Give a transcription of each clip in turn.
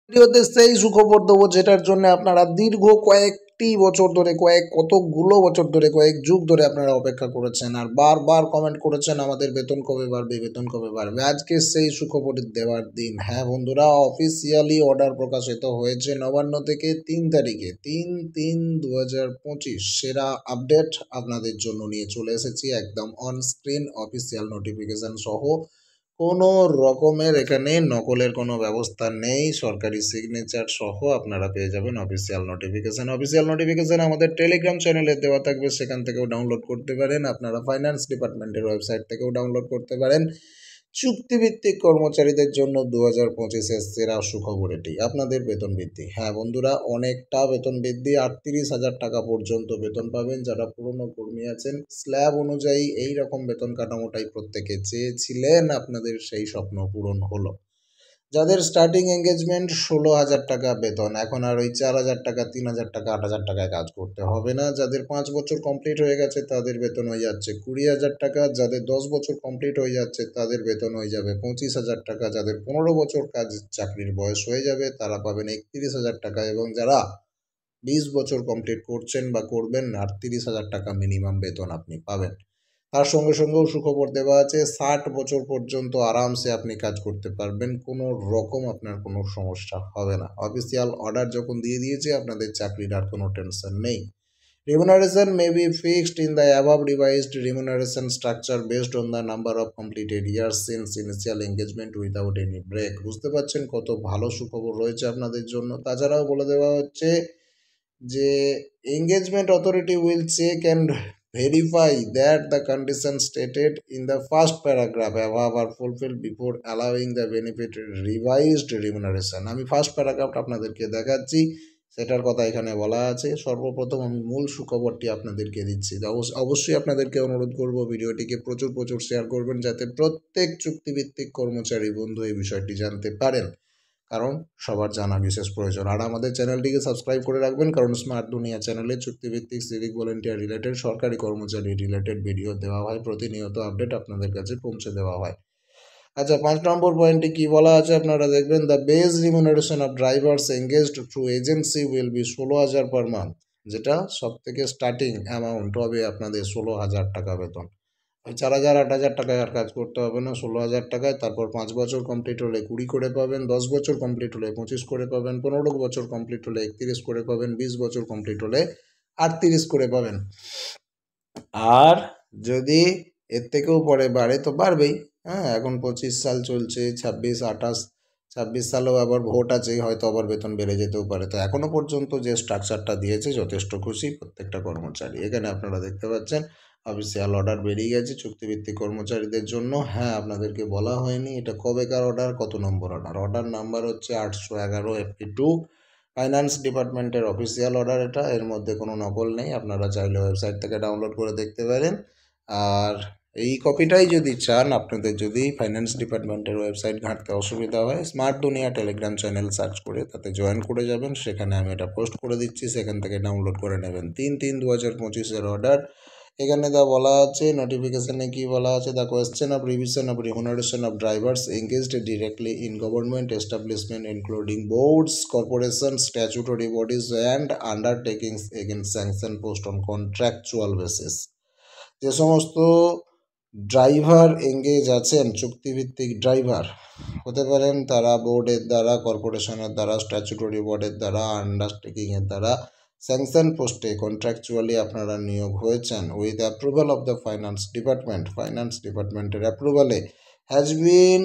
ভিডিওতে সেই সুখবর দেবো যেটার জন্য আপনারা দীর্ঘ কয়েকটি বছর ধরে কতগুলো বছর ধরে কয়েক যুগ ধরে আপনারা অপেক্ষা করেছেন আর বারবার কমেন্ট করেছেন আমাদের বেতন কবে বাড়বে, বেতন কবে বাড়বে। আজকে সেই সুখবর দেওয়ার দিন। হ্যাঁ বন্ধুরা, অফিসিয়ালি অর্ডার প্রকাশিত হয়েছে নবান্ন থেকে 3 তারিখে 3/3/2025 সেরা আপডেট আপনাদের জন্য নিয়ে চলে এসেছি একদম অন স্ক্রিন অফিসিয়াল নোটিফিকেশন সহ। কোনো রকমের এখানে নকলের কোনো ব্যবস্থা নেই, সরকারি সিগনেচার সহ আপনারা পেয়ে যাবেন অফিসিয়াল নোটিফিকেশান। অফিসিয়াল নোটিফিকেশান আমাদের টেলিগ্রাম চ্যানেলে দেওয়া থাকবে, সেখান থেকেও ডাউনলোড করতে পারেন। আপনারা ফাইন্যান্স ডিপার্টমেন্টের ওয়েবসাইট থেকেও ডাউনলোড করতে পারেন। চুক্তিভিত্তিক কর্মচারীদের জন্য 2025-এর সেরা সুখবর এটি, আপনাদের বেতন বৃদ্ধি। হ্যাঁ বন্ধুরা, অনেকটা বেতন বৃদ্ধি, 38,000 টাকা পর্যন্ত বেতন পাবেন। যারা পুরনো কর্মী আছেন স্ল্যাব অনুযায়ী এই রকম বেতন কাঠামোটাই প্রত্যেকে চেয়েছিলেন, আপনাদের সেই স্বপ্ন পূরণ হলো। যাদের স্টার্টিং এঙ্গেজমেন্ট 16,000 টাকা বেতন, এখন আর ওই 4,000 টাকা 3,000 টাকা 8,000 টাকায় কাজ করতে হবে না। যাদের 5 বছর কমপ্লিট হয়ে গেছে তাদের বেতন হয়ে যাচ্ছে 20,000 টাকা। যাদের 10 বছর কমপ্লিট হয়ে যাচ্ছে তাদের বেতন হয়ে যাবে 25,000 টাকা। যাদের 15 বছর চাকরির বয়স হয়ে যাবে তারা পাবেন 31,000 টাকা, এবং যারা 20 বছর কমপ্লিট করছেন বা করবেন 38,000 টাকা মিনিমাম বেতন আপনি পাবেন। তার সঙ্গে সঙ্গেও সুখবর দেওয়া আছে 60 বছর পর্যন্ত আরামসে আপনি কাজ করতে পারবেন, কোনো রকম আপনার কোনো সমস্যা হবে না। অফিসিয়াল অর্ডার যখন দিয়ে দিয়েছে আপনাদের চাকরির আর কোনো টেনশন নেই। Remuneration may be fixed in the above revised remuneration structure based on the number of completed years since initial engagement without any break। বুঝতে পারছেন কত ভালো সুখবর রয়েছে আপনাদের জন্য। তাছাড়াও বলে দেওয়া হচ্ছে যে engagement authority will check and verify that the conditions stated in the first paragraph above are fulfilled before allowing the benefit revised remuneration। আমি ফার্স্ট প্যারাগ্রাফটা আপনাদেরকে দেখাচ্ছি, সেটার কথা এখানে বলা আছে। সর্বপ্রথম আমি মূল সুখবরটি আপনাদেরকে দিচ্ছি। অবশ্যই আপনাদেরকে অনুরোধ করব ভিডিওটিকে প্রচুর শেয়ার করবেন, যাতে প্রত্যেক চুক্তিভিত্তিক কর্মচারী বন্ধু এই বিষয়টি জানতে পারেন, কারণ সবার জানা বিশেষ প্রয়োজন। আর আমাদের চ্যানেলটিকে সাবস্ক্রাইব করে রাখবেন, কারণ স্মার্ট দুনিয়া চ্যানেলে চুক্তিভিত্তিক সিভিক ভলেন্টিয়ার রিলেটেড সরকারি কর্মচারী রিলেটেড ভিডিও দেওয়া হয়, প্রতিনিয়ত আপডেট আপনাদের কাছে পৌঁছে দেওয়া হয়। আচ্ছা, 5 নম্বর পয়েন্টে কি বলা আছে আপনারা দেখবেন। The base remuneration of drivers engaged through agency will be 16,000 per month, যেটা সব থেকে স্টার্টিং অ্যামাউন্ট হবে আপনাদের 16,000 টাকা বেতন। 4,000 8,000 টাকায় আর কাজ করতে হবে না, 16,000 টাকায়। তারপর 5 বছর কমপ্লিট হলে 20 করে পাবেন, 10 বছর কমপ্লিট হলে 25 করে পাবেন, 15 বছর কমপ্লিট হলে 31 করে পাবেন, 20 বছর কমপ্লিট হলে 38 করে পাবেন। আর যদি এর থেকেও পরে বাড়ে তো বাড়বেই। হ্যাঁ, এখন 25 সাল চলছে, 26 28 26 সালেও আবার ভোট আছে, হয়তো আবার বেতন বেড়ে যেতেও পারে। তো এখনো পর্যন্ত যে স্ট্রাকচারটা দিয়েছে যথেষ্ট খুশি প্রত্যেকটা কর্মচারী। এখানে আপনারা দেখতে পাচ্ছেন অফিসিয়াল অর্ডার বেরিয়ে গেছে চুক্তিভিত্তিক কর্মচারীদের জন্য। হ্যাঁ, আপনাদেরকে বলা হয়নি এটা কবেকার অর্ডার, কত নম্বর অর্ডার। অর্ডার নাম্বার হচ্ছে 811 FP2, ফাইন্যান্স ডিপার্টমেন্টের অফিসিয়াল অর্ডার এটা, এর মধ্যে কোনো নকল নেই। আপনারা চাইলে ওয়েবসাইট থেকে ডাউনলোড করে দেখতে পারেন। আর এই কপিটাই যদি চান, আপনাদের যদি ফাইন্যান্স ডিপার্টমেন্টের ওয়েবসাইট ঘাঁটতে অসুবিধা হয়, স্মার্ট দুনিয়া টেলিগ্রাম চ্যানেল সার্চ করে তাতে জয়েন করে যাবেন, সেখানে আমি এটা পোস্ট করে দিচ্ছি, সেখান থেকে ডাউনলোড করে নেবেন। 3/3/2025-এর অর্ডার। এখানে যা বলা আছে নোটিফিকেশনে কি বলা আছে, the question of revision of remuneration of drivers engaged directly in government establishment including boards, corporation, statutory bodies and undertakings against sanction post on contractual basis. যে সমস্ত ড্রাইভার এঙ্গেজ আছেন, চুক্তিভিত্তিক ড্রাইভার হতে পারেন, তারা বোর্ডের দ্বারা, কর্পোরেশনের দ্বারা, স্ট্যাচুটরি বোর্ডের দ্বারা, আন্ডারটেকিংয়ের দ্বারা স্যাংশন পোস্টে কন্ট্রাকচুয়ালি আপনারা নিয়োগ হয়েছেন with approval of the finance ডিপার্টমেন্টের অ্যাপ্রুভালে has been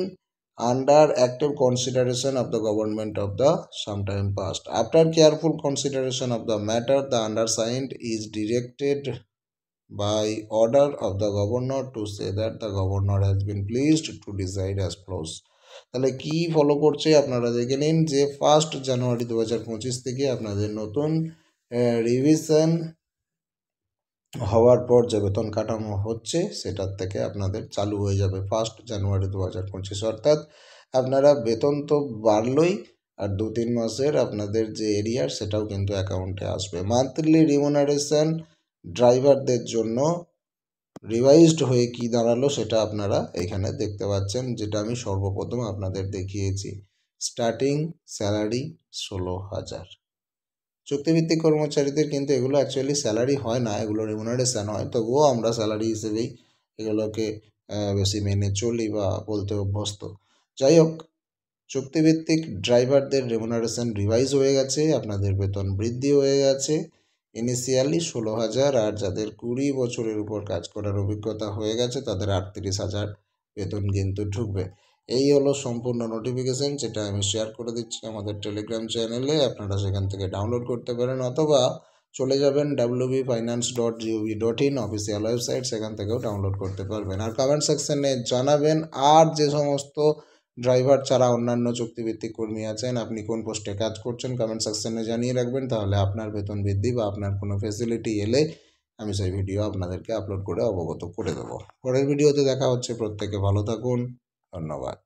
under active consideration of the government of the sometime past. After careful consideration of the matter, the undersigned is directed by order of the governor to say that the governor has been pleased to decide as follows। তাহলে কি follow করছে আপনারা দেখে নিন, যে 1 জানুয়ারি 2025 থেকে আপনাদের নতুন রিভিশন হওয়ার পর যে বেতন কাঠামো হচ্ছে সেটার থেকে আপনাদের চালু হয়ে যাবে 1 জানুয়ারি 2025। অর্থাৎ আপনারা বেতন তো বাড়লই, আর 2-3 মাসের আপনাদের যে এরিয়ার সেটাও কিন্তু অ্যাকাউন্টে আসবে। মান্থলি রিমুনারেশন ড্রাইভারদের জন্য রিভাইজড হয়ে কি দাঁড়ালো সেটা আপনারা এখানে দেখতে পাচ্ছেন, যেটা আমি সর্বপ্রথম আপনাদের দেখিয়েছি। Starting salary 16,000। চুক্তিভিত্তিক কর্মচারীদের কিন্তু এগুলো অ্যাকচুয়ালি স্যালারি হয় না, এগুলো রেমুনারেশন হয়, তবুও আমরা স্যালারি হিসেবেই এগুলোকে বেশি মেনে চলি বা বলতে অভ্যস্ত। যাই হোক, চুক্তিভিত্তিক ড্রাইভারদের রেমুনারেশন রিভাইজ হয়ে গেছে, আপনাদের বেতন বৃদ্ধি হয়ে গেছে। ইনিশিয়ালি 16,000, আর যাদের 20 বছরের উপর কাজ করার অভিজ্ঞতা হয়ে গেছে তাদের 38,000 বেতন কিন্তু ঢুকবে। এই হলো সম্পূর্ণ নোটিফিকেশান, যেটা আমি শেয়ার করে দিচ্ছি আমাদের টেলিগ্রাম চ্যানেলে। আপনারা সেখান থেকে ডাউনলোড করতে পারেন, অথবা চলে যাবেন wbfinance.gov.in অফিসিয়াল ওয়েবসাইট, সেখান থেকেও ডাউনলোড করতে পারবেন। আর কমেন্ট সেকশনে জানাবেন আর যে সমস্ত ড্রাইভার ছাড়া অন্যান্য চুক্তিভিত্তিক কর্মী আছেন, আপনি কোন পোস্টে কাজ করছেন কমেন্ট সেকশনে জানিয়ে রাখবেন, তাহলে আপনার বেতন বৃদ্ধি বা আপনার কোনো ফেসিলিটি এলে আমি সেই ভিডিও আপনাদেরকে আপলোড করে অবগত করে দেবো। পরের ভিডিওতে দেখা হচ্ছে, প্রত্যেকে ভালো থাকুন, ধন্যবাদ।